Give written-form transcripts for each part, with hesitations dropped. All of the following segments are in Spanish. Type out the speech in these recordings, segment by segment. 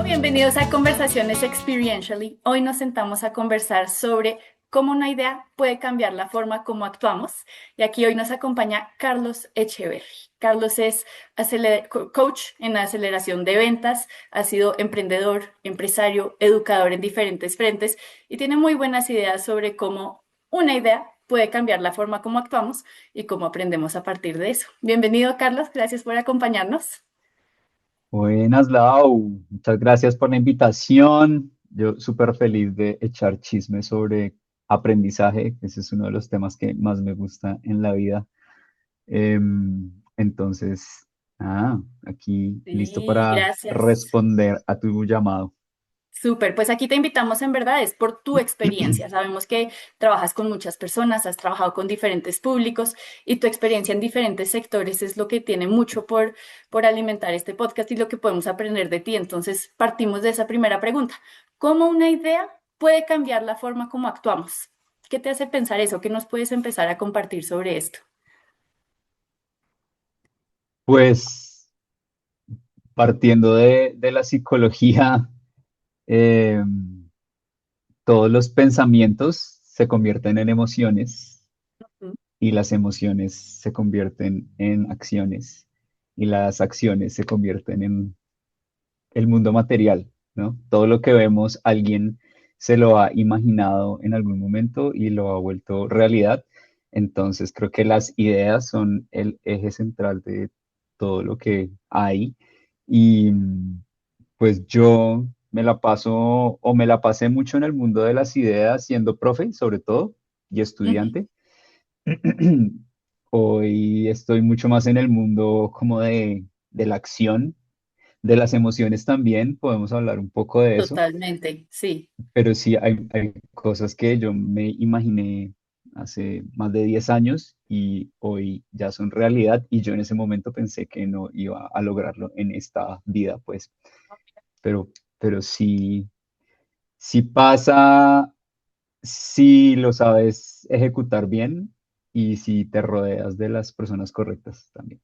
Bienvenidos a Conversaciones Experientially. Hoy nos sentamos a conversar sobre cómo una idea puede cambiar la forma como actuamos. Y aquí hoy nos acompaña Carlos Echeverry. Carlos es coach en aceleración de ventas, ha sido emprendedor, empresario, educador en diferentes frentes y tiene muy buenas ideas sobre cómo una idea puede cambiar la forma como actuamos y cómo aprendemos a partir de eso. Bienvenido, Carlos. Gracias por acompañarnos. Buenas, Lau. Muchas gracias por la invitación. Yo súper feliz de echar chisme sobre aprendizaje. Ese es uno de los temas que más me gusta en la vida. Entonces, aquí listo Sí, para gracias. responder a tu llamado. Súper, pues aquí te invitamos en verdad, es por tu experiencia. Sabemos que trabajas con muchas personas, has trabajado con diferentes públicos y tu experiencia en diferentes sectores es lo que tiene mucho por alimentar este podcast y lo que podemos aprender de ti. Entonces, partimos de esa primera pregunta. ¿Cómo una idea puede cambiar la forma como actuamos? ¿Qué te hace pensar eso? ¿Qué nos puedes empezar a compartir sobre esto? Pues partiendo de la psicología, em, todos los pensamientos se convierten en emociones Mm. y las emociones se convierten en acciones y las acciones se convierten en el mundo material, ¿no? Todo lo que vemos, alguien se lo ha imaginado en algún momento y lo ha vuelto realidad. Entonces creo que las ideas son el eje central de todo lo que hay y pues yo me la paso o me la pasé mucho en el mundo de las ideas siendo profe, sobre todo, y Ujú. estudiante. Hoy estoy mucho más en el mundo como de la acción, de las emociones también, podemos hablar un poco de eso, Totalmente, sí. pero sí hay cosas que yo me imaginé hace más de 10 años y hoy ya son realidad y yo en ese momento pensé que no iba a lograrlo en esta vida, pues, pero, pero sí, sí pasa si lo sabes ejecutar bien y si te rodeas de las personas correctas también.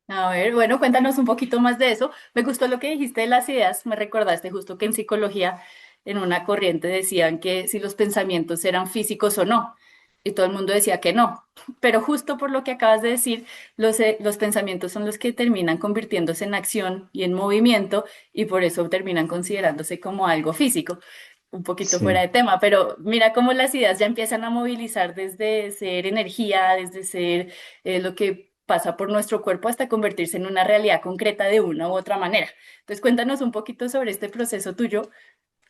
A ver, bueno, cuéntanos un poquito más de eso. Me gustó lo que dijiste de las ideas. Me recordaste justo que en psicología, en una corriente decían que si los pensamientos eran físicos o no. Y todo el mundo decía que no. Pero justo por lo que acabas de decir, los pensamientos son los que terminan convirtiéndose en acción y en movimiento y por eso terminan considerándose como algo físico. Un poquito fuera Sí, de tema, pero mira cómo las ideas ya empiezan a movilizar desde ser energía, desde ser lo que pasa por nuestro cuerpo hasta convertirse en una realidad concreta de una u otra manera. Entonces, cuéntanos un poquito sobre este proceso tuyo,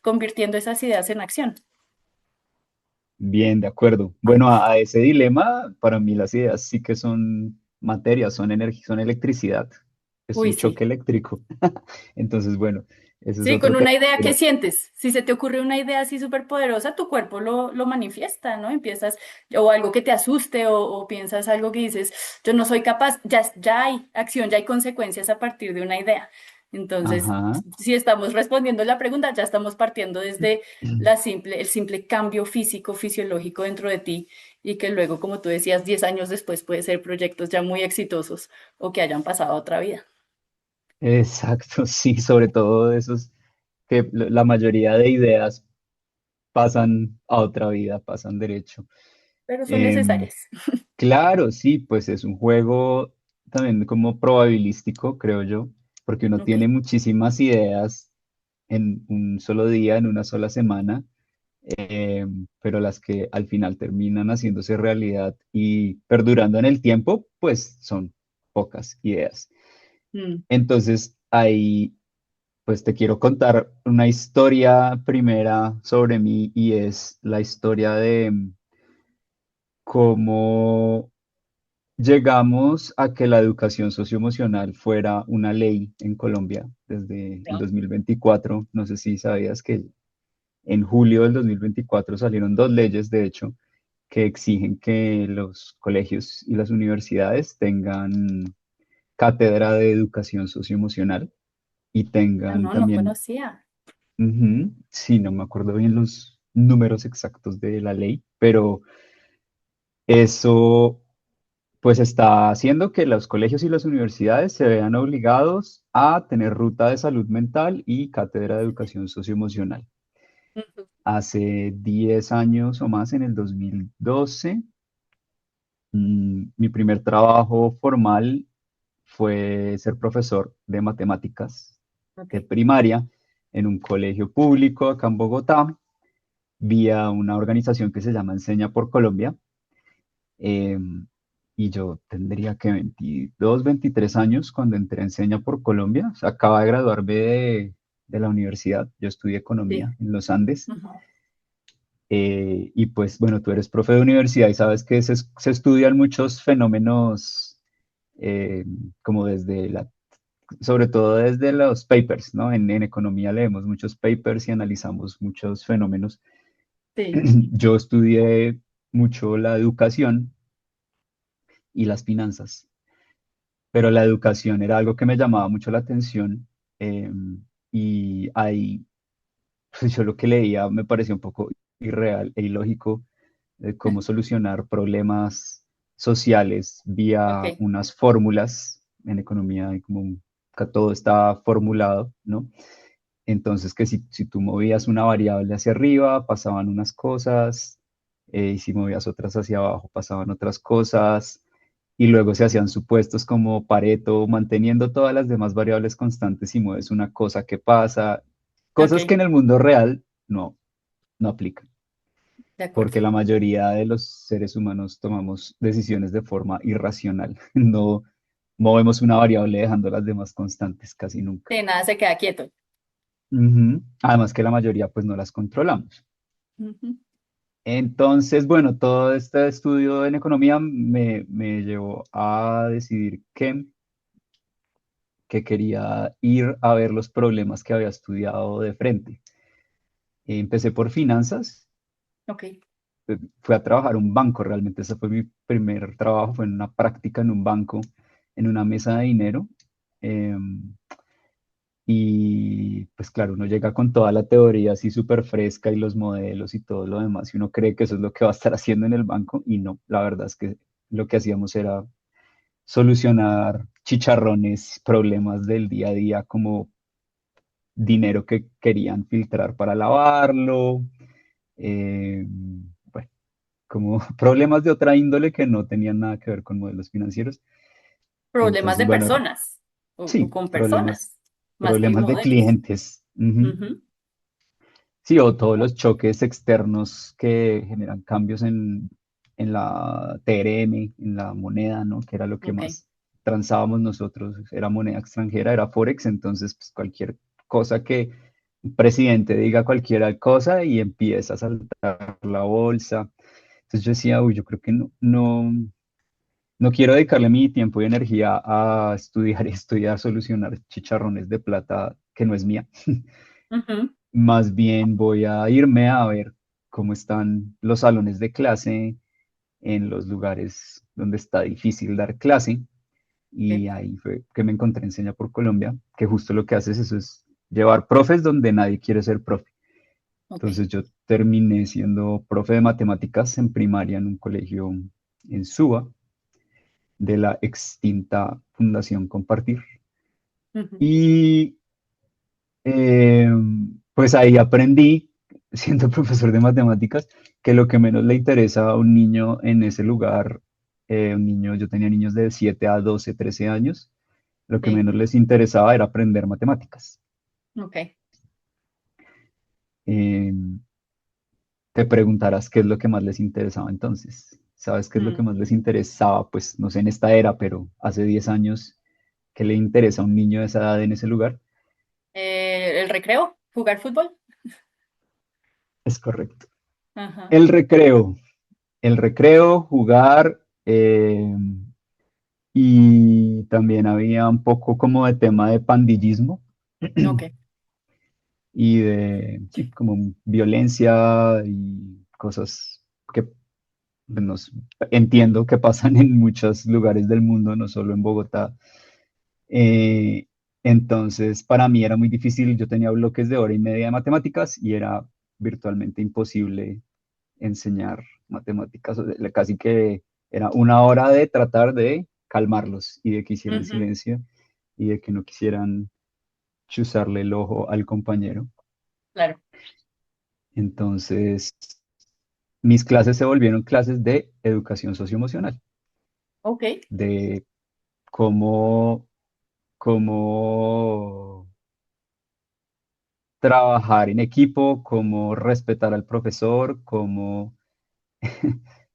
convirtiendo esas ideas en acción. bien, de acuerdo. Bueno, a ese dilema, para mí las ideas sí que son materia, son energía, son electricidad. Es Uy, un sí. choque eléctrico. Entonces, bueno, ese es Sí, otro con tema. una idea que Pero, sientes. Si se te ocurre una idea así súper poderosa, tu cuerpo lo manifiesta, ¿no? Empiezas, o algo que te asuste, o piensas algo que dices, yo no soy capaz, ya hay acción, ya hay consecuencias a partir de una idea. Entonces, ajá, si estamos respondiendo la pregunta, ya estamos partiendo desde el simple cambio físico, fisiológico dentro de ti, y que luego, como tú decías, 10 años después puede ser proyectos ya muy exitosos o que hayan pasado a otra vida. exacto, sí, sobre todo esos que la mayoría de ideas pasan a otra vida, pasan derecho. Pero son Em, necesarias. claro, sí, pues es un juego también como probabilístico, creo yo, porque uno Ok. tiene muchísimas ideas en un solo día, en una sola semana, pero las que al final terminan haciéndose realidad y perdurando en el tiempo, pues son pocas ideas. Mm. Entonces, ahí, pues te quiero contar una historia primera sobre mí y es la historia de cómo llegamos a que la educación socioemocional fuera una ley en Colombia desde el 2024. No sé si sabías que en julio del 2024 salieron dos leyes, de hecho, que exigen que los colegios y las universidades tengan cátedra de educación socioemocional y Ah, tengan no, no también, conocía. sí, no me acuerdo bien los números exactos de la ley, pero eso pues está haciendo que los colegios y las universidades se vean obligados a tener ruta de salud mental y cátedra de educación socioemocional. Ujú. Hace 10 años o más, en el 2012, mi primer trabajo formal fue ser profesor de matemáticas Ok, de primaria en un colegio público acá en Bogotá, vía una organización que se llama Enseña por Colombia. eh, y yo tendría que 22, 23 años cuando entré a Enseña por Colombia. O sea, acaba de graduarme de la universidad. Yo estudié sí. economía en los Andes. Ujú. Y pues bueno, tú eres profe de universidad y sabes que se estudian muchos fenómenos, eh, como desde sobre todo desde los papers, ¿no? En economía leemos muchos papers y analizamos muchos fenómenos. Sí, Yo estudié mucho la educación y las finanzas, pero la educación era algo que me llamaba mucho la atención, eh, y ahí, pues yo lo que leía me parecía un poco irreal e ilógico de cómo solucionar problemas sociales vía ok, unas fórmulas. En economía hay como que todo está formulado, ¿no? Entonces, que si tú movías una variable hacia arriba, pasaban unas cosas, y si movías otras hacia abajo, pasaban otras cosas, y luego se hacían supuestos como Pareto, manteniendo todas las demás variables constantes, si mueves una cosa, ¿qué pasa? ok, Cosas que en el mundo real no aplican, de acuerdo. porque la mayoría de los seres humanos tomamos decisiones de forma irracional. No movemos una variable dejando las demás constantes casi nunca. Sí, nada se queda quieto. Ujú. Además que la mayoría pues no las controlamos. Ujú. Entonces, bueno, todo este estudio en economía me llevó a decidir que quería ir a ver los problemas que había estudiado de frente. Empecé por finanzas. Ok, Fui a trabajar a un banco, realmente ese fue mi primer trabajo, fue en una práctica en un banco, en una mesa de dinero. Em, y pues claro, uno llega con toda la teoría así súper fresca y los modelos y todo lo demás, y uno cree que eso es lo que va a estar haciendo en el banco, y no, la verdad es que lo que hacíamos era solucionar chicharrones, problemas del día a día, como dinero que querían filtrar para lavarlo, bueno, como problemas de otra índole que no tenían nada que ver con modelos financieros. problemas Entonces, de bueno, personas o sí, con personas, más que problemas de modelos. clientes. Ujú. Ujú. Sí, o todos los choques externos que generan cambios en la TRM, en la moneda, ¿no? Que era lo que Ok, más transábamos nosotros, era moneda extranjera, era Forex. Entonces pues cualquier cosa que un presidente diga cualquier cosa y empieza a saltar la bolsa. Entonces yo decía, uy, yo creo que no quiero dedicarle mi tiempo y energía a estudiar esto y a solucionar chicharrones de plata que no es mía. ujú, Más bien voy a irme a ver cómo están los salones de clase en los lugares donde está difícil dar clase. Y ok, ahí fue que me encontré en Enseña por Colombia, que justo lo que hace es eso, es llevar profes donde nadie quiere ser profe. ok, Entonces yo terminé siendo profe de matemáticas en primaria en un colegio en Suba, de la extinta Fundación Compartir. ujú, Y Eh, pues ahí aprendí, siendo profesor de matemáticas, que lo que menos le interesa a un niño en ese lugar, yo tenía niños de 7 a 12, 13 años, lo que sí, menos les interesaba era aprender matemáticas. ok. Eh, Te preguntarás qué es lo que más les interesaba entonces. ¿Sabes qué es lo que Mm. más les interesaba? Pues no sé en esta era, pero hace 10 años, ¿qué le interesa a un niño de esa edad en ese lugar? El recreo, jugar fútbol. Es correcto. Ajá, El recreo. El recreo, jugar, y también había un poco como de tema de pandillismo ok, y de, sí, como violencia y cosas que pues, entiendo que pasan en muchos lugares del mundo, no solo en Bogotá. Eh, entonces, para mí era muy difícil. Yo tenía bloques de hora y media de matemáticas y era virtualmente imposible enseñar matemáticas, o sea, casi que Era una hora de tratar de calmarlos y de que hicieran Ujú, silencio y de que no quisieran chuzarle el ojo al compañero. claro. Entonces, mis clases se volvieron clases de educación socioemocional, Ok. de cómo trabajar en equipo, cómo respetar al profesor, cómo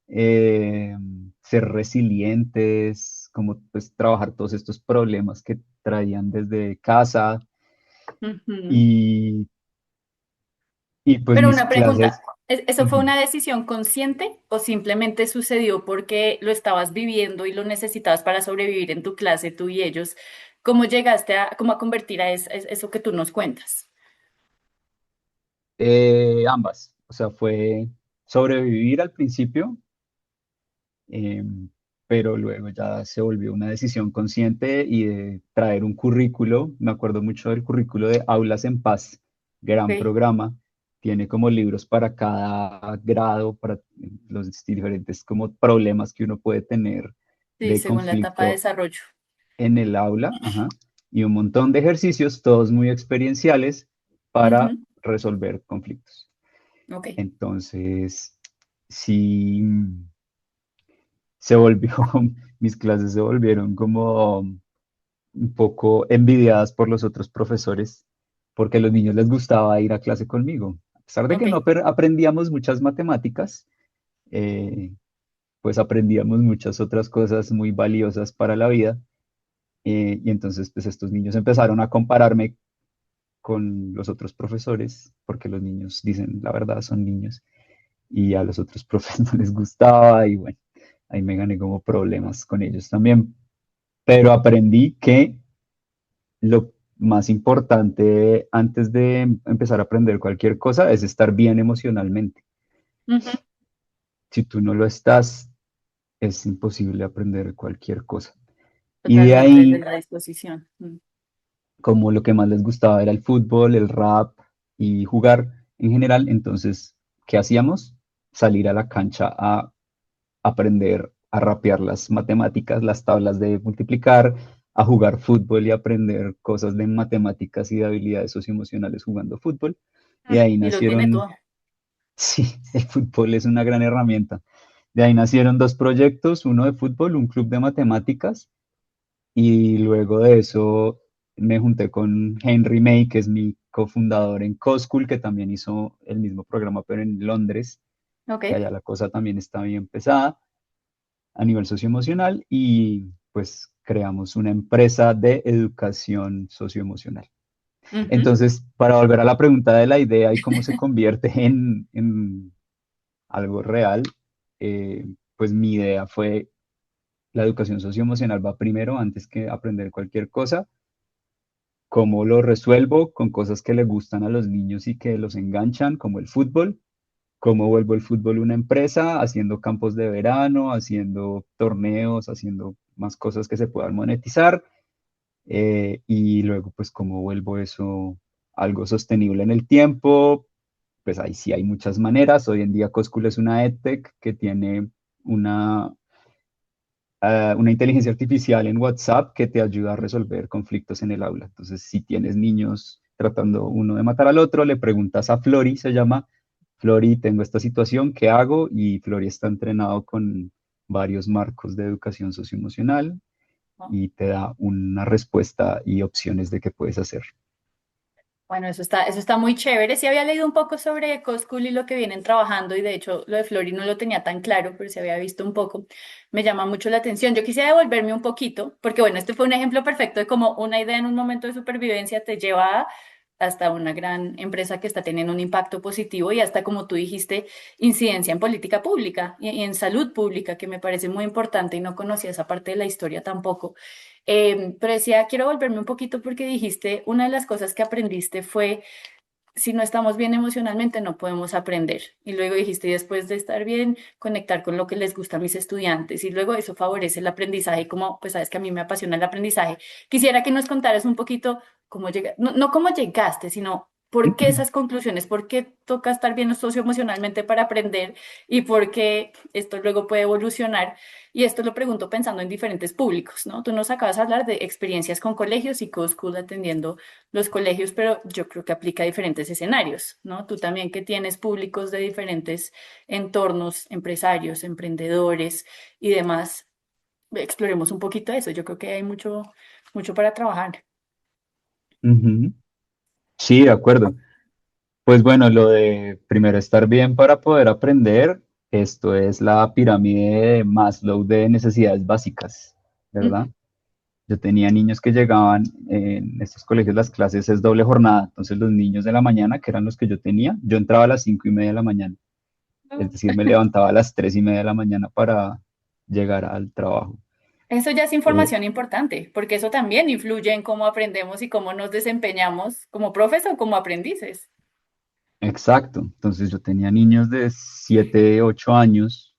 eh, ser resilientes, cómo pues trabajar todos estos problemas que traían desde casa Ujú. y, y pues Pero mis una pregunta, clases. ¿eso fue Ujú. una decisión consciente o simplemente sucedió porque lo estabas viviendo y lo necesitabas para sobrevivir en tu clase, tú y ellos? ¿Cómo llegaste a convertir a eso que tú nos cuentas? Ambas, o sea, fue sobrevivir al principio, eh, pero luego ya se volvió una decisión consciente y de traer un currículo. Me acuerdo mucho del currículo de Aulas en Paz, gran Ok. programa. Tiene como libros para cada grado, para los diferentes como problemas que uno puede tener Sí, de según la etapa de conflicto desarrollo. en el aula, ajá, y un montón de ejercicios, todos muy experienciales para Ujú. resolver conflictos. Ok. Entonces, sí, se volvió, mis clases se volvieron como un poco envidiadas por los otros profesores, porque a los niños les gustaba ir a clase conmigo. A pesar de que no Ok. aprendíamos muchas matemáticas, eh, pues aprendíamos muchas otras cosas muy valiosas para la vida. Y entonces, pues estos niños empezaron a compararme con los otros profesores, porque los niños dicen la verdad, son niños, y a los otros profes no les gustaba, y bueno, ahí me gané como problemas con ellos también. Pero aprendí que lo más importante antes de empezar a aprender cualquier cosa es estar bien emocionalmente. Ujú. Si tú no lo estás, es imposible aprender cualquier cosa. Y de Totalmente desde ahí, la disposición. Mm. como lo que más les gustaba era el fútbol, el rap y jugar en general, entonces, ¿qué hacíamos? Salir a la cancha a aprender a rapear las matemáticas, las tablas de multiplicar, a jugar fútbol y aprender cosas de matemáticas y de habilidades socioemocionales jugando fútbol. Y de ahí Y lo tiene nacieron, todo. sí, el fútbol es una gran herramienta. De ahí nacieron dos proyectos, uno de fútbol, un club de matemáticas, y luego de eso me junté con Henry May, que es mi cofundador en CoSchool, que también hizo el mismo programa, pero en Londres, Ok. que allá la cosa también está bien pesada a nivel socioemocional y pues creamos una empresa de educación socioemocional. Ujú. Entonces, para volver a la pregunta de la idea y cómo se convierte en algo real, pues mi idea fue la educación socioemocional va primero antes que aprender cualquier cosa. ¿Cómo lo resuelvo? Con cosas que le gustan a los niños y que los enganchan, como el fútbol. ¿Cómo vuelvo el fútbol una empresa? Haciendo campos de verano, haciendo torneos, haciendo más cosas que se puedan monetizar. Y luego, pues, ¿cómo vuelvo eso algo sostenible en el tiempo? Pues ahí sí hay muchas maneras. Hoy en día Coscool es una EdTech que tiene una, una inteligencia artificial en WhatsApp que te ayuda a resolver conflictos en el aula. Entonces, si tienes niños tratando uno de matar al otro, le preguntas a Flori, se llama Flori, tengo esta situación, ¿qué hago? Y Flori está entrenado con varios marcos de educación socioemocional y te da una respuesta y opciones de qué puedes hacer. Bueno, eso está muy chévere. Sí había leído un poco sobre Coscool y lo que vienen trabajando y de hecho lo de Flori no lo tenía tan claro, pero sí había visto un poco. Me llama mucho la atención. Yo quisiera devolverme un poquito, porque bueno, este fue un ejemplo perfecto de cómo una idea en un momento de supervivencia te lleva hasta una gran empresa que está teniendo un impacto positivo y hasta, como tú dijiste, incidencia en política pública y en salud pública, que me parece muy importante y no conocía esa parte de la historia tampoco. Pero decía, quiero volverme un poquito porque dijiste, una de las cosas que aprendiste fue, si no estamos bien emocionalmente, no podemos aprender. Y luego dijiste, y después de estar bien, conectar con lo que les gusta a mis estudiantes. Y luego eso favorece el aprendizaje, como pues sabes que a mí me apasiona el aprendizaje. Quisiera que nos contaras un poquito cómo llegaste, no, no cómo llegaste, sino ¿Por qué esas conclusiones? ¿Por qué toca estar bien socioemocionalmente para aprender? ¿Y por qué esto luego puede evolucionar? Y esto lo pregunto pensando en diferentes públicos, ¿no? Tú nos acabas de hablar de experiencias con colegios y co-school atendiendo los colegios, pero yo creo que aplica a diferentes escenarios, ¿no? Tú también que tienes públicos de diferentes entornos, empresarios, emprendedores y demás, exploremos un poquito eso. Yo creo que hay mucho, mucho para trabajar. Ujú. Sí, de acuerdo. Pues bueno, lo de primero estar bien para poder aprender, esto es la pirámide de Maslow de necesidades básicas, ¿verdad? Ujú. Yo tenía niños que llegaban en estos colegios, las clases es doble jornada, entonces los niños de la mañana, que eran los que yo tenía, yo entraba a las 5:30 de la mañana, es decir, me levantaba a las 3:30 de la mañana para llegar al trabajo. Eso ya es Eh, información importante, porque eso también influye en cómo aprendemos y cómo nos desempeñamos como profes o como aprendices. exacto, entonces yo tenía niños de 7, 8 años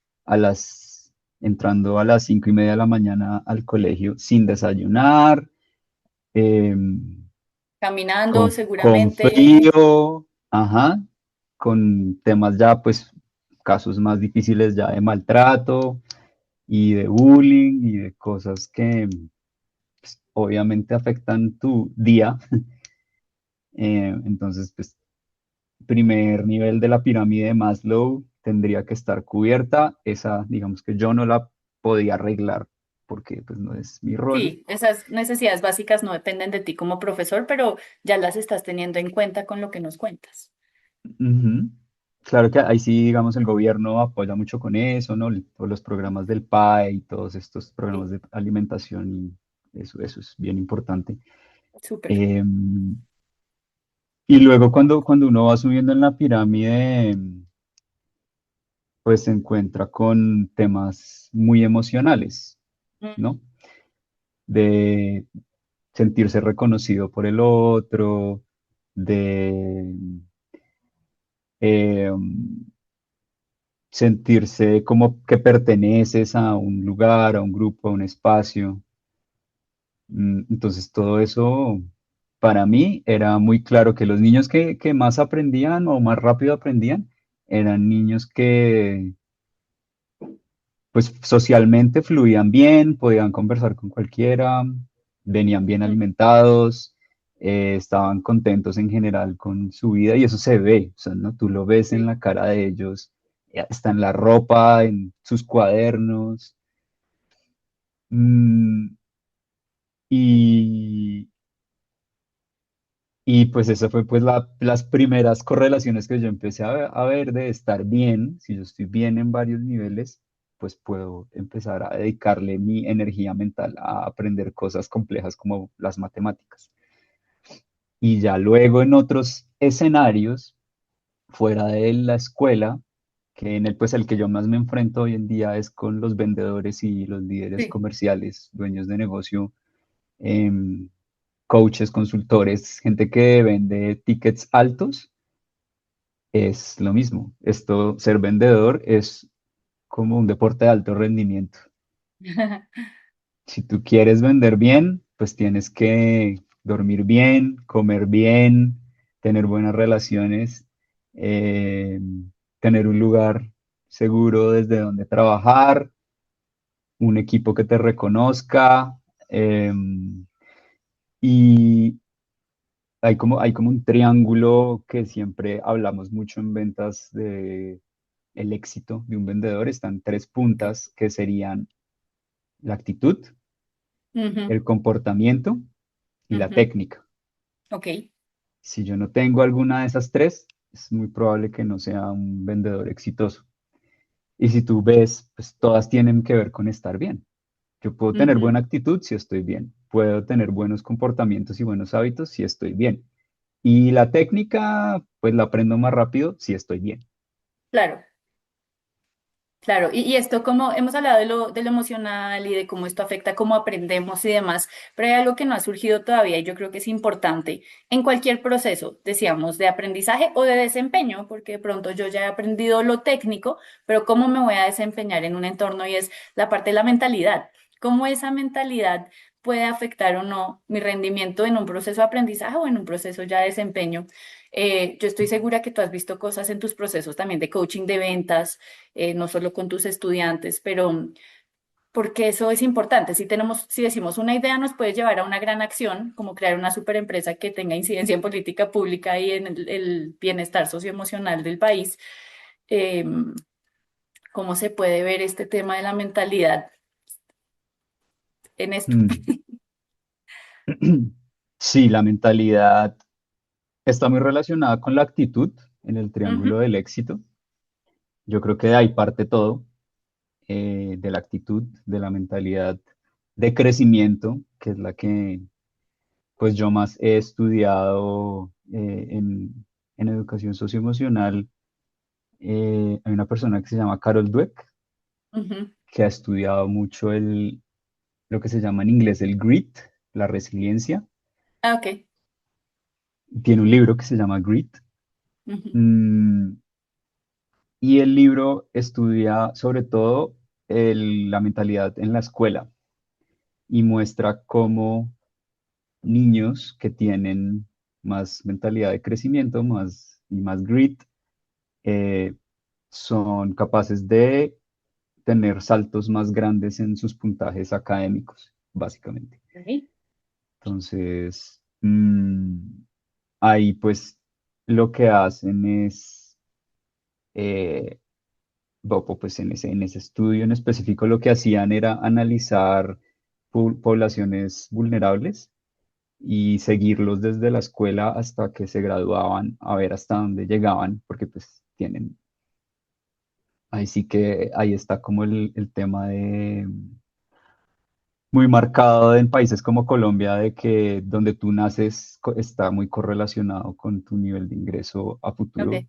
entrando a las 5:30 de la mañana al colegio sin desayunar, em, Caminando con seguramente. frío, ajá, con temas ya, pues, casos más difíciles ya de maltrato y de bullying y de cosas que obviamente afectan tu día. Entonces, pues, primer nivel de la pirámide de Maslow tendría que estar cubierta. Esa, digamos que yo no la podía arreglar porque, pues, no es mi rol. Sí, esas necesidades básicas no dependen de ti como profesor, pero ya las estás teniendo en cuenta con lo que nos cuentas. Ujú. Claro que ahí sí, digamos, el gobierno apoya mucho con eso, ¿no? Todos los programas del PAE y todos estos programas Sí, de alimentación y eso es bien importante. súper. Em, y luego cuando uno va subiendo en la pirámide, pues se encuentra con temas muy emocionales, Mm, ¿no? De sentirse reconocido por el otro, de em, sentirse como que perteneces a un lugar, a un grupo, a un espacio. Entonces todo eso para mí era muy claro que los niños que más aprendían o más rápido aprendían eran niños que pues socialmente fluían bien, podían conversar con cualquiera, venían bien mm, alimentados, estaban contentos en general con su vida y eso se ve, o sea, ¿no? Tú lo ves en sí. la cara de ellos, está en la ropa, en sus cuadernos. mm, y, y pues eso fue pues las primeras correlaciones que yo empecé a ver de estar bien, si yo estoy bien en varios niveles, pues puedo empezar a dedicarle mi energía mental a aprender cosas complejas como las matemáticas. Y ya luego en otros escenarios, fuera de la escuela, que en el pues el que yo más me enfrento hoy en día es con los vendedores y los líderes Sí. comerciales, dueños de negocio, em, coaches, consultores, gente que vende tickets altos, es lo mismo. Esto, ser vendedor es como un deporte de alto rendimiento. Si tú quieres vender bien, pues tienes que dormir bien, comer bien, tener buenas relaciones, eh, tener un lugar seguro desde donde trabajar, un equipo que te reconozca. Y hay como un triángulo que siempre hablamos mucho en ventas de el éxito de un vendedor. Están tres Ok. puntas que serían la actitud, Ujú, el comportamiento y la ujú. técnica. Ok. Si yo no tengo alguna de esas tres, es muy probable que no sea un vendedor exitoso. Y si tú ves, pues todas tienen que ver con estar bien. Yo puedo tener Ujú. buena actitud si estoy bien. Puedo tener buenos comportamientos y buenos hábitos si estoy bien. Y la técnica, pues la aprendo más rápido si estoy bien. Claro. Claro, y esto como hemos hablado de lo emocional y de cómo esto afecta cómo aprendemos y demás, pero hay algo que no ha surgido todavía y yo creo que es importante en cualquier proceso, decíamos, de aprendizaje o de desempeño, porque de pronto yo ya he aprendido lo técnico, pero cómo me voy a desempeñar en un entorno y es la parte de la mentalidad, cómo esa mentalidad puede afectar o no mi rendimiento en un proceso de aprendizaje o en un proceso ya de desempeño. Yo estoy segura que tú has visto cosas en tus procesos también de coaching de ventas, no solo con tus estudiantes, pero porque eso es importante. Si decimos una idea nos puede llevar a una gran acción, como crear una superempresa que tenga incidencia en política pública y en el bienestar socioemocional del país. eh, ¿Cómo se puede ver este tema de la mentalidad en esto? Mm. Sí, la mentalidad está muy relacionada con la actitud en el triángulo Ujú, del éxito. Yo creo que de ahí parte todo, de la actitud, de la mentalidad de crecimiento, que es la que pues yo más he estudiado en educación socioemocional. Hay una persona que se llama Carol Dweck, ujú. que ha estudiado mucho lo que se llama en inglés el grit, la resiliencia. Ah, ok. Tiene un libro que se llama Grit. Ujú, Mm, y el libro estudia sobre todo la mentalidad en la escuela y muestra cómo niños que tienen más mentalidad de crecimiento, más grit, eh, son capaces de tener saltos más grandes en sus puntajes académicos, básicamente. ok. Entonces, ahí pues lo que hacen es, eh, pues en ese estudio en específico lo que hacían era analizar poblaciones vulnerables y seguirlos desde la escuela hasta que se graduaban, a ver hasta dónde llegaban, porque pues ahí sí que ahí está como el tema de muy marcado en países como Colombia, de que donde tú naces está muy correlacionado con tu nivel de ingreso a futuro Ok.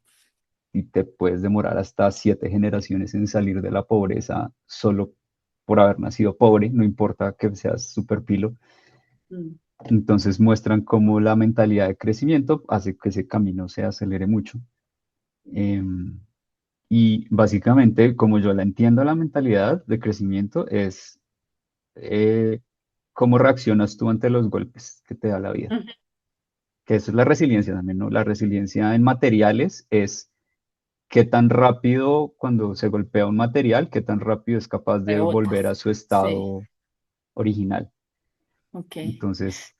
y te puedes demorar hasta 7 generaciones en salir de la pobreza solo por haber nacido pobre, no importa que seas super pilo. Mm, Entonces muestran cómo la mentalidad de crecimiento hace que ese camino se acelere mucho. Em, y básicamente, como yo la entiendo, la mentalidad de crecimiento es eh, cómo reaccionas tú ante los golpes que te da la vida. ujú. Que eso es la resiliencia también, ¿no? La resiliencia en materiales es qué tan rápido cuando se golpea un material, qué tan rápido es capaz de volver a Rebotas. su Sí, estado original. ok. Entonces,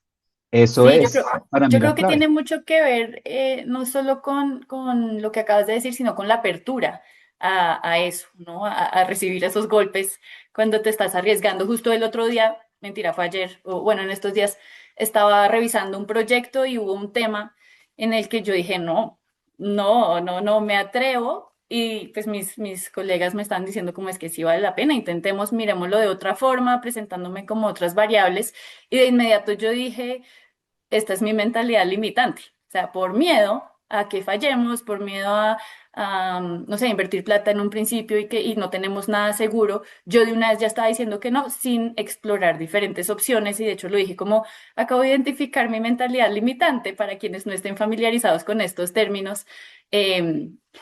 eso Sí, es para mí yo la creo que clave. tiene mucho que ver no solo con lo que acabas de decir, sino con la apertura a eso, ¿no? A recibir esos golpes cuando te estás arriesgando. Justo el otro día, mentira, fue ayer, o bueno, en estos días estaba revisando un proyecto y hubo un tema en el que yo dije, no me atrevo. Y pues mis colegas me están diciendo como es que sí vale la pena, intentemos, miremoslo de otra forma, presentándome como otras variables. Y de inmediato yo dije esta es mi mentalidad limitante. O sea, por miedo a que fallemos, por miedo no sé, invertir plata en un principio y no tenemos nada seguro, yo de una vez ya estaba diciendo que no, sin explorar diferentes opciones y de hecho lo dije como acabo de identificar mi mentalidad limitante para quienes no estén familiarizados con estos términos.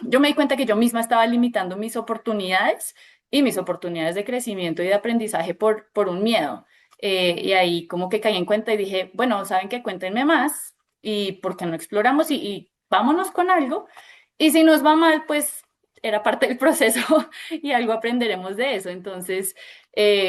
Yo me di cuenta que yo misma estaba limitando mis oportunidades y mis oportunidades de crecimiento y de aprendizaje por un miedo. Y ahí como que caí en cuenta y dije, bueno, ¿saben qué? Cuéntenme más y por qué no exploramos y vámonos con algo. Y si nos va mal, pues era parte del proceso y algo aprenderemos de eso. Entonces,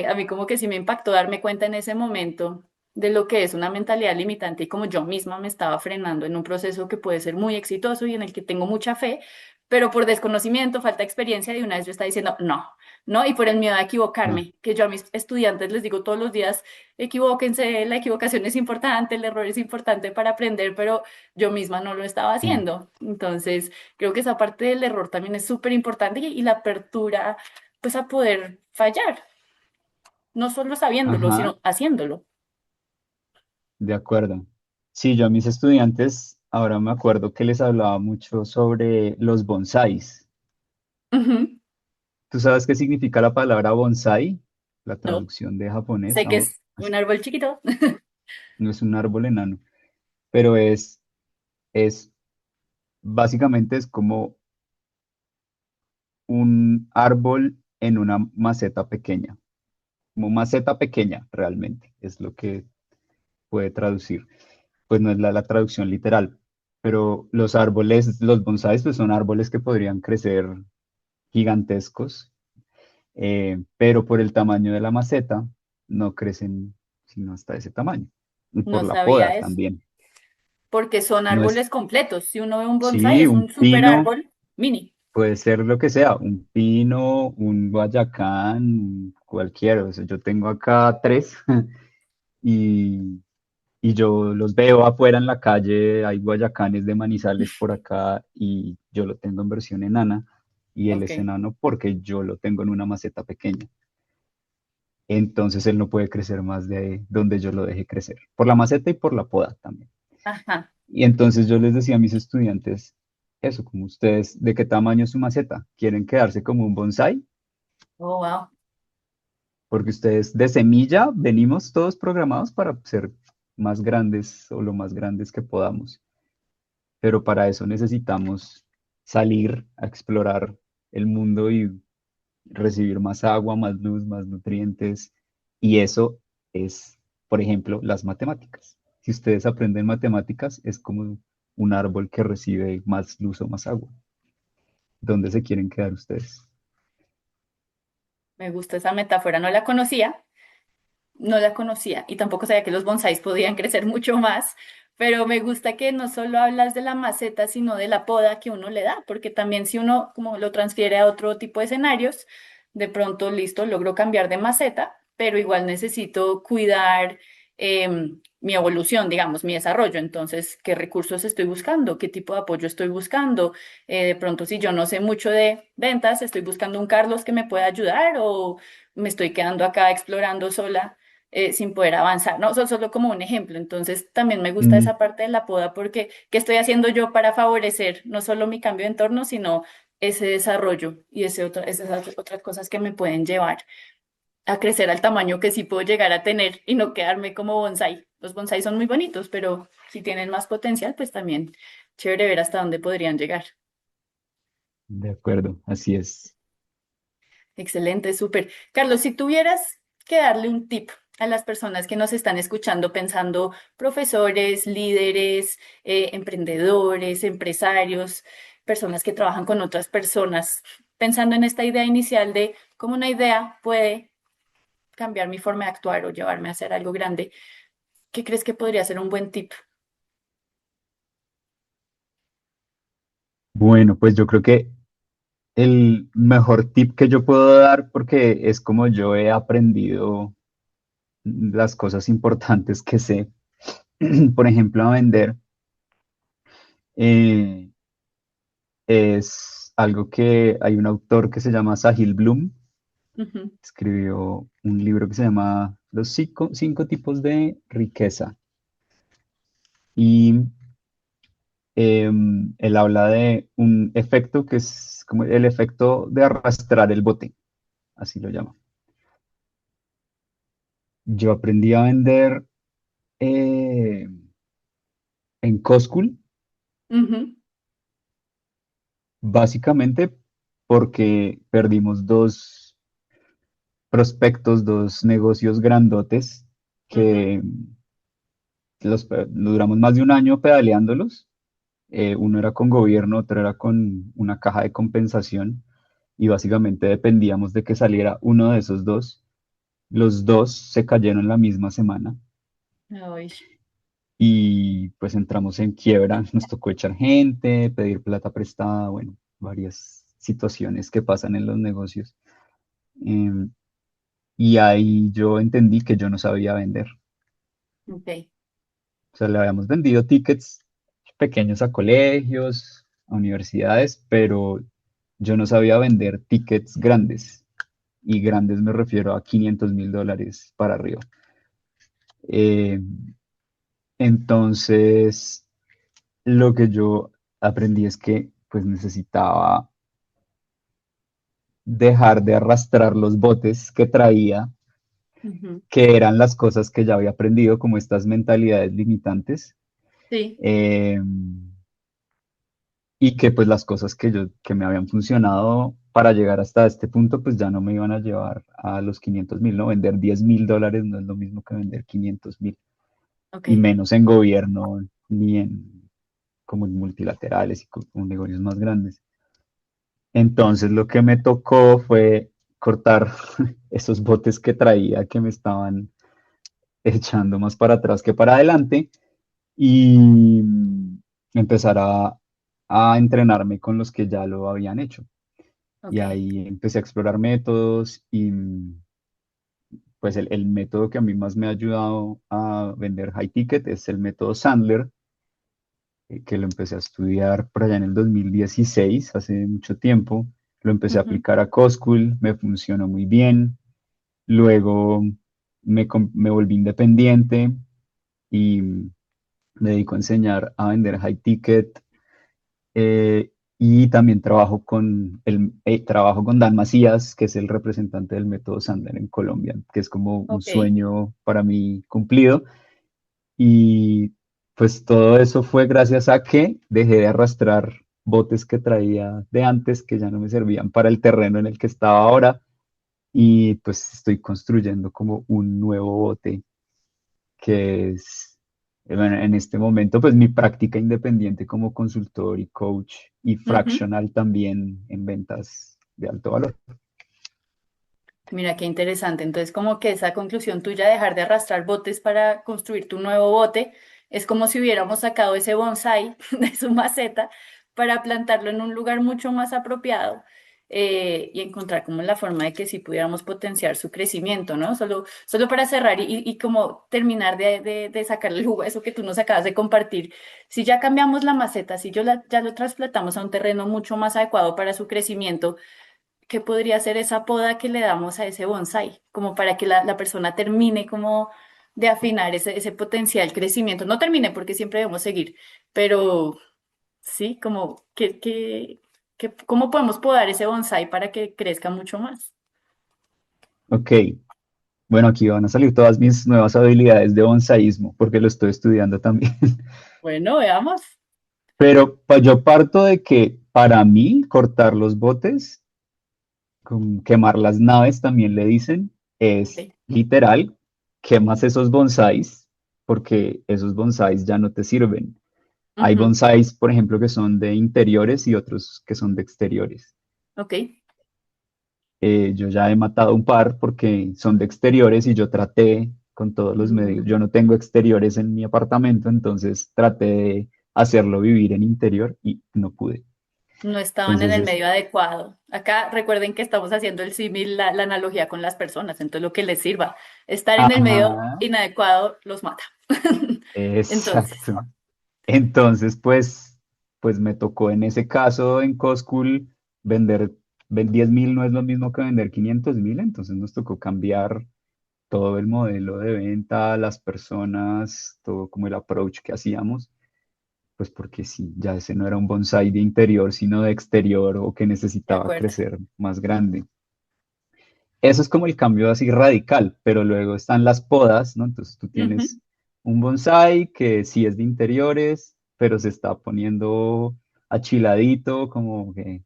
a mí como que sí me impactó darme cuenta en ese momento de lo que es una mentalidad limitante y como yo misma me estaba frenando en un proceso que puede ser muy exitoso y en el que tengo mucha fe, pero por desconocimiento, falta de experiencia, de una vez yo estaba diciendo, no. ¿No? Y por el miedo a Ah, equivocarme, que yo a mis estudiantes les digo todos los días, equivóquense, la equivocación es importante, el error es importante para aprender, pero yo misma no lo estaba mm, haciendo. Entonces, creo que esa parte del error también es súper importante y la apertura, pues a poder fallar, no solo sabiéndolo, ajá, sino haciéndolo. de acuerdo. Sí, yo a mis estudiantes ahora me acuerdo que les hablaba mucho sobre los bonsáis. Ujú. ¿Tú sabes qué significa la palabra bonsai? La No, traducción de japonés. sé que es un árbol chiquito. No es un árbol enano, pero es básicamente es como un árbol en una maceta pequeña. como maceta pequeña realmente, es lo que puede traducir. Pues no es la traducción literal, pero los árboles, los bonsáis, pues son árboles que podrían crecer gigantescos, pero por el tamaño de la maceta no crecen sino hasta ese tamaño. Y por No la poda sabía eso, también. porque son No es, árboles completos. Si uno ve un bonsái, sí, es un un super pino árbol mini. puede ser lo que sea, un pino, un guayacán, cualquiera. O sea, yo tengo acá tres y, y yo los veo afuera en la calle, hay guayacanes de manizales por acá y yo lo tengo en versión enana y él es Ok. enano porque yo lo tengo en una maceta pequeña. Entonces él no puede crecer más de donde yo lo deje crecer, por la maceta y por la poda también. Ajá. Y entonces yo les decía a mis estudiantes, eso, como ustedes, ¿de qué tamaño es su maceta? ¿Quieren quedarse como un bonsai? Oh, wow. Porque ustedes de semilla venimos todos programados para ser más grandes o lo más grandes que podamos. Pero para eso necesitamos salir a explorar el mundo y recibir más agua, más luz, más nutrientes. Y eso es, por ejemplo, las matemáticas. Si ustedes aprenden matemáticas, es como un árbol que recibe más luz o más agua. ¿Dónde se quieren quedar ustedes? Me gusta esa metáfora. No la conocía y tampoco sabía que los bonsáis podían crecer mucho más, pero me gusta que no solo hablas de la maceta, sino de la poda que uno le da, porque también si uno como lo transfiere a otro tipo de escenarios, de pronto, listo, logro cambiar de maceta, pero igual necesito cuidar mi evolución, digamos, mi desarrollo. Entonces, ¿qué recursos estoy buscando? ¿Qué tipo de apoyo estoy buscando? De pronto, si yo no sé mucho de ventas, estoy buscando un Carlos que me pueda ayudar o me estoy quedando acá explorando sola sin poder avanzar, ¿no? Eso solo como un ejemplo. Entonces, también me gusta Mm, esa parte de la poda porque ¿qué estoy haciendo yo para favorecer no solo mi cambio de entorno, sino ese desarrollo y esas otras cosas que me pueden llevar a crecer al tamaño que sí puedo llegar a tener y no quedarme como bonsai? Los bonsai son muy bonitos, pero si tienen más potencial, pues también chévere ver hasta dónde podrían llegar. de acuerdo, así es. Excelente, súper. Carlos, si tuvieras que darle un tip a las personas que nos están escuchando, pensando profesores, líderes, emprendedores, empresarios, personas que trabajan con otras personas, pensando en esta idea inicial de cómo una idea puede cambiar mi forma de actuar o llevarme a hacer algo grande, ¿qué crees que podría ser un buen tip? Bueno, pues yo creo que el mejor tip que yo puedo dar, porque es como yo he aprendido las cosas importantes que sé, por ejemplo, a vender, eh, es algo que hay un autor que se llama Sahil Bloom, Ujú, escribió un libro que se llama Los cinco tipos de riqueza. Y él habla de un efecto que es como el efecto de arrastrar el bote, así lo llama. Yo aprendí a vender eh, en Coscool, ujú, básicamente porque perdimos dos prospectos, dos negocios grandotes ujú. que duramos más de un año pedaleándolos. Uno era con gobierno, otro era con una caja de compensación y básicamente dependíamos de que saliera uno de esos dos. Los dos se cayeron la misma semana Ay, y pues entramos en quiebra. Nos tocó echar gente, pedir plata prestada, bueno, varias situaciones que pasan en los negocios. Em, y ahí yo entendí que yo no sabía vender. ok. O sea, le habíamos vendido tickets pequeños a colegios, a universidades, pero yo no sabía vender tickets grandes. Y grandes me refiero a $500,000 para arriba. Eh, entonces, lo que yo aprendí es que pues necesitaba dejar de arrastrar los botes que traía, Ujú. que eran las cosas que ya había aprendido, como estas mentalidades limitantes. Sí, eh, y que pues las cosas que me habían funcionado para llegar hasta este punto, pues ya no me iban a llevar a los 500.000, ¿no? Vender $10.000 no es lo mismo que vender 500.000, Ok, y menos en gobierno, ni en como en multilaterales y con negocios más grandes. Entonces lo que me tocó fue cortar esos botes que traía que me estaban echando más para atrás que para adelante y empezar a entrenarme con los que ya lo habían hecho. Y ok, ahí empecé a explorar métodos y pues el método que a mí más me ha ayudado a vender high ticket es el método Sandler, que lo empecé a estudiar por allá en el 2016, hace mucho tiempo. Lo empecé a ujú, aplicar a Coscool, me funcionó muy bien. Luego me volví independiente y me dedico a enseñar a vender high ticket. Y también trabajo con Dan Macías, que es el representante del método Sandler en Colombia, que es como un ok. sueño para mí cumplido. Y pues todo eso fue gracias a que dejé de arrastrar botes que traía de antes, que ya no me servían para el terreno en el que estaba ahora. Y pues estoy construyendo como un nuevo bote que es, bueno, en este momento, pues mi práctica independiente como consultor y coach y Ujú. fractional también en ventas de alto valor. Mira, qué interesante. Entonces, como que esa conclusión tuya de dejar de arrastrar botes para construir tu nuevo bote, es como si hubiéramos sacado ese bonsai de su maceta para plantarlo en un lugar mucho más apropiado, y encontrar como la forma de que sí pudiéramos potenciar su crecimiento, ¿no? Solo para cerrar y como terminar de sacarle el jugo a eso que tú nos acabas de compartir. Si ya cambiamos la maceta, si ya lo trasplantamos a un terreno mucho más adecuado para su crecimiento, ¿qué podría ser esa poda que le damos a ese bonsai? Como para que la persona termine como de afinar ese potencial crecimiento. No termine porque siempre debemos seguir, pero sí, como ¿cómo podemos podar ese bonsai para que crezca mucho más? Ok, bueno, aquí van a salir todas mis nuevas habilidades de bonsaísmo, porque lo estoy estudiando también. Bueno, veamos. Pero yo parto de que para mí cortar los botes, quemar las naves también le dicen, es Ok. literal, quemas esos bonsáis porque esos bonsáis ya no te sirven. Hay Ujú, bonsáis, por ejemplo, que son de interiores y otros que son de exteriores. ok. Yo ya he matado un par porque son de exteriores y yo traté con todos los medios. Yo Mm, no tengo exteriores en mi apartamento, entonces traté de hacerlo vivir en interior y no pude. no estaban en Entonces el medio adecuado. Acá recuerden que estamos haciendo el símil, la analogía con las personas, entonces lo que les sirva. Estar en el medio ajá, inadecuado los mata. Entonces, exacto. Entonces, pues me tocó en ese caso en Coscool vender, 10.000 no es lo mismo que vender 500.000, entonces nos tocó cambiar todo el modelo de venta, las personas, todo como el approach que hacíamos, pues porque sí, ya ese no era un bonsai de interior, sino de exterior o que de necesitaba acuerdo. crecer más grande. Eso es como el cambio así radical, pero luego están las podas, ¿no? Entonces tú Ujú. tienes un bonsai que sí es de interiores, pero se está poniendo achiladito, como que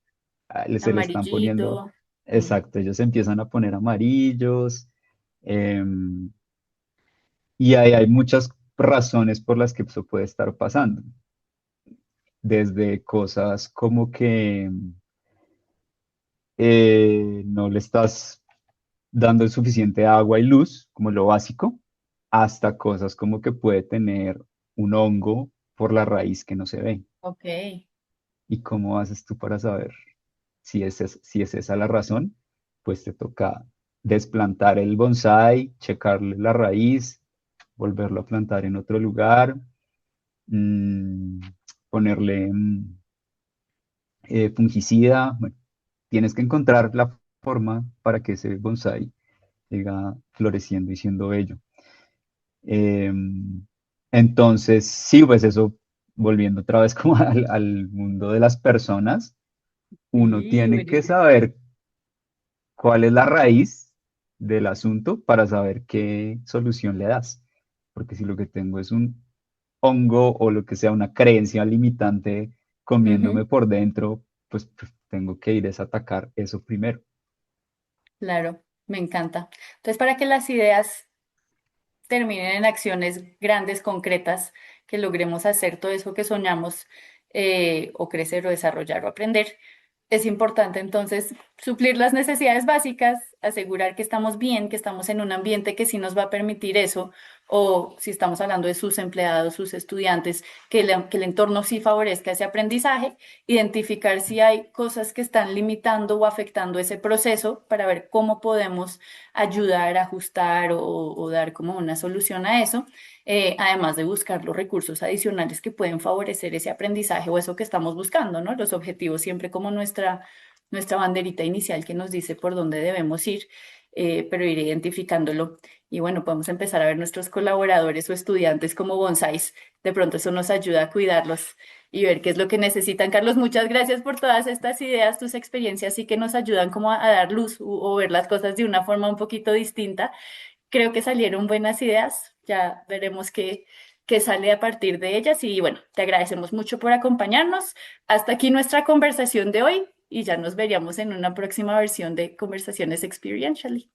se le están poniendo, Amarillito. Mm, exacto, ellos empiezan a poner amarillos, em, y ahí hay muchas razones por las que eso puede estar pasando, desde cosas como que no le estás dando el suficiente agua y luz, como lo básico, hasta cosas como que puede tener un hongo por la raíz que no se ve. ok. ¿Y cómo haces tú para saber si es esa la razón? Pues te toca desplantar el bonsai, checarle la raíz, volverlo a plantar en otro lugar, mm, ponerle fungicida. Bueno, tienes que encontrar la forma para que ese bonsai siga floreciendo y siendo bello. Eh, entonces, sí, pues eso, volviendo otra vez como al mundo de las personas, uno Sí, tiene que buenísimo. saber cuál es la raíz del asunto para saber qué solución le das. Porque si lo que tengo es un hongo o lo que sea, una creencia limitante Ujú. comiéndome por dentro, pues tengo que ir es a atacar eso primero. Claro, me encanta. Entonces, para que las ideas terminen en acciones grandes, concretas, que logremos hacer todo eso que soñamos, o crecer o desarrollar o aprender. Es importante entonces suplir las necesidades básicas, asegurar que estamos bien, que estamos en un ambiente que sí nos va a permitir eso, o si estamos hablando de sus empleados, sus estudiantes, que el entorno sí favorezca ese aprendizaje, identificar si hay cosas que están limitando o afectando ese proceso para ver cómo podemos ayudar, ajustar o dar como una solución a eso, además de buscar los recursos adicionales que pueden favorecer ese aprendizaje o eso que estamos buscando, ¿no? Los objetivos siempre como nuestra banderita inicial que nos dice por dónde debemos ir, pero ir identificándolo. Y bueno, podemos empezar a ver nuestros colaboradores o estudiantes como bonsáis. De pronto eso nos ayuda a cuidarlos y ver qué es lo que necesitan. Carlos, muchas gracias por todas estas ideas, tus experiencias sí que nos ayudan como a dar luz o ver las cosas de una forma un poquito distinta. Creo que salieron buenas ideas, ya veremos qué sale a partir de ellas y bueno, te agradecemos mucho por acompañarnos. Hasta aquí nuestra conversación de hoy y ya nos veríamos en una próxima versión de Conversaciones Experientially.